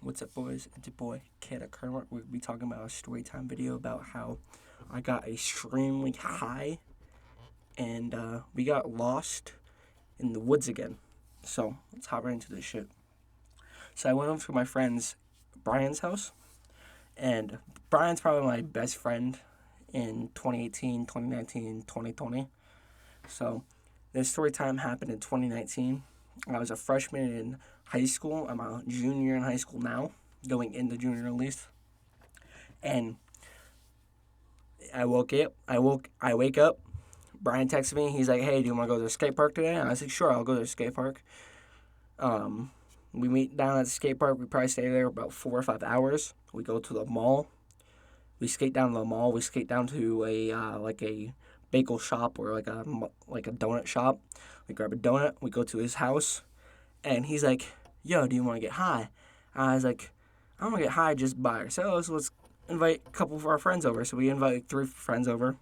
What's up, boys? It's your boy, Kid Kermit. We'll be talking about a story time video about how I got extremely high and we got lost in the woods again. So, let's hop right into this shit. So, I went over to my friend's Brian's house, and Brian's probably my best friend in 2018, 2019, 2020. So, this story time happened in 2019. I was a freshman in high school. I'm a junior in high school now, going into junior at least. And I wake up. Brian texted me. He's like, "Hey, do you want to go to the skate park today?" And I said, "Sure, I'll go to the skate park." Um, we meet down at the skate park. We probably stay there about 4 or 5 hours. We go to the mall. We skate down to the mall. We skate down to a like a bagel shop or like a donut shop. We grab a donut. We go to his house, and he's like, "Yo, do you want to get high?" I was like, "I want to get high just by ourselves. Let's invite a couple of our friends over." So we invite like, 3 friends over.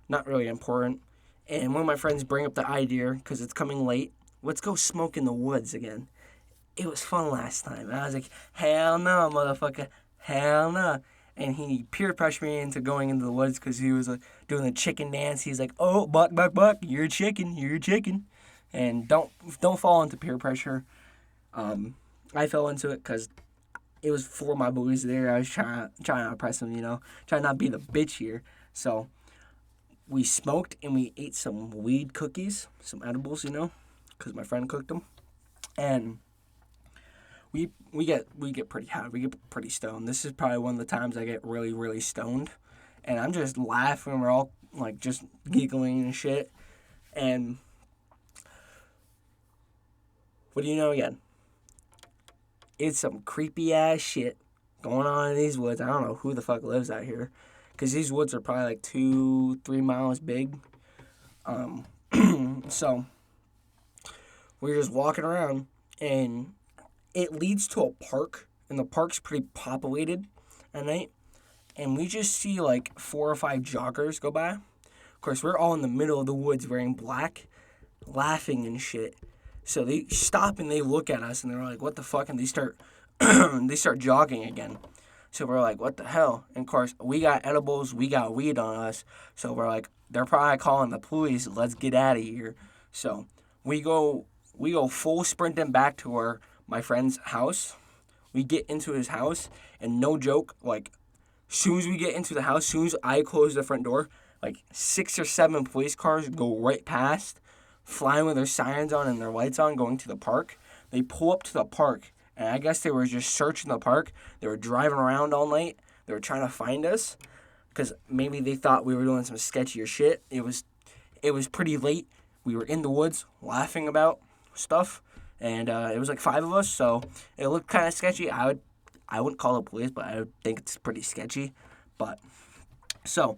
Not really important. And one of my friends bring up the idea because it's coming late. Let's go smoke in the woods again. It was fun last time. And I was like, hell no, motherfucker, hell no. And he peer pressured me into going into the woods because he was doing the chicken dance. He's like, "Oh, buck, buck, buck, you're a chicken, you're a chicken." And don't fall into peer pressure. I fell into it because it was for my boys there. I was trying to impress them, trying not to be the bitch here. So we smoked and we ate some weed cookies, some edibles, because my friend cooked them, and we get pretty high. We get pretty stoned. This is probably one of the times I get really really stoned, and I'm just laughing. We're all like just giggling and shit. And what do you know again? It's some creepy ass shit going on in these woods. I don't know who the fuck lives out here, because these woods are probably like 2-3 miles big. So we're just walking around, and it leads to a park, and the park's pretty populated at night. And we just see like 4 or 5 joggers go by. Of course, we're all in the middle of the woods wearing black, laughing and shit. So they stop and they look at us and they're like, "What the fuck?" And they start they start jogging again. So we're like, "What the hell?" And of course, we got edibles, we got weed on us. So we're like, "They're probably calling the police. Let's get out of here." So we go we go full sprinting back to my friend's house. We get into his house, and no joke, like soon as we get into the house, soon as I close the front door, like 6 or 7 police cars go right past, flying with their sirens on and their lights on, going to the park. They pull up to the park, and I guess they were just searching the park. They were driving around all night. They were trying to find us because maybe they thought we were doing some sketchier shit. It was pretty late. We were in the woods laughing about stuff, and it was like 5 of us, so it looked kind of sketchy. I wouldn't call the police, but I would think it's pretty sketchy. But so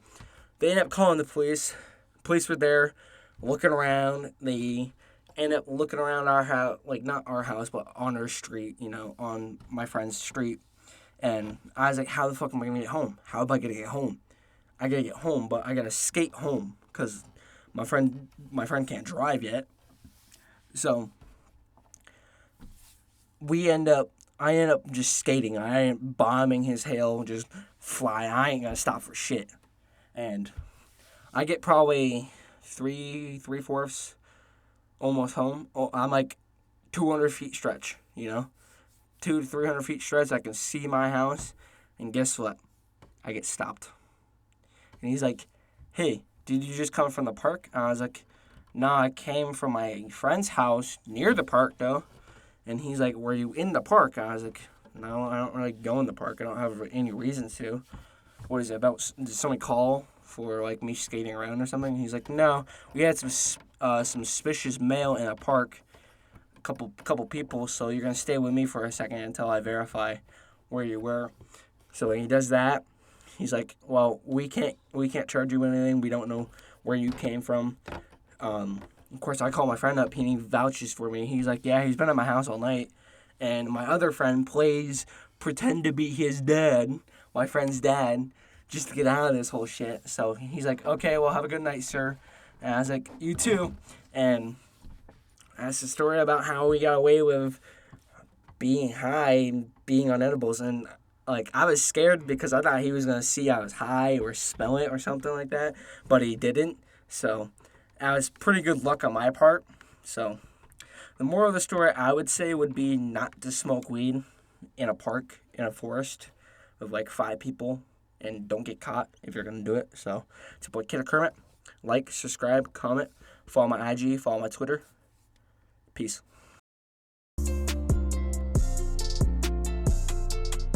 they ended up calling the police. Police were there, looking around. They ended up looking around our house, like not our house, but on our street, on my friend's street. And I was like, "How the fuck am I gonna get home? How am I gonna get home? I gotta get home, but I gotta skate home because my friend can't drive yet." So I end up just skating. I ain't bombing his hill, just fly. I ain't gonna stop for shit. And I get probably three fourths almost home. Oh, I'm like 200 feet stretch, 200 to 300 feet stretch. I can see my house, and guess what? I get stopped. And he's like, "Hey, did you just come from the park?" And I was like, "No, I came from my friend's house near the park though." And he's like, "Were you in the park?" And I was like, "No, I don't really go in the park. I don't have any reason to." "What is it about? Did someone call for like me skating around or something?" And he's like, "No, we had some suspicious mail in a park. A couple people. So you're gonna stay with me for a second until I verify where you were." So when he does that, he's like, "Well, we can't charge you with anything. We don't know where you came from." Of course, I call my friend up. He vouches for me. He's like, "Yeah, he's been at my house all night." And my other friend plays pretend to be his dad, my friend's dad, just to get out of this whole shit. So he's like, "Okay, well, have a good night, sir." And I was like, "You too." And that's the story about how we got away with being high and being on edibles, and like I was scared because I thought he was gonna see I was high or smell it or something like that, but he didn't. So that was pretty good luck on my part. So the moral of the story, I would say, would be not to smoke weed in a park, in a forest, with like 5 people, and don't get caught if you're gonna do it. So it's your boy Kid Kermit. Like, subscribe, comment, follow my IG, follow my Twitter. Peace.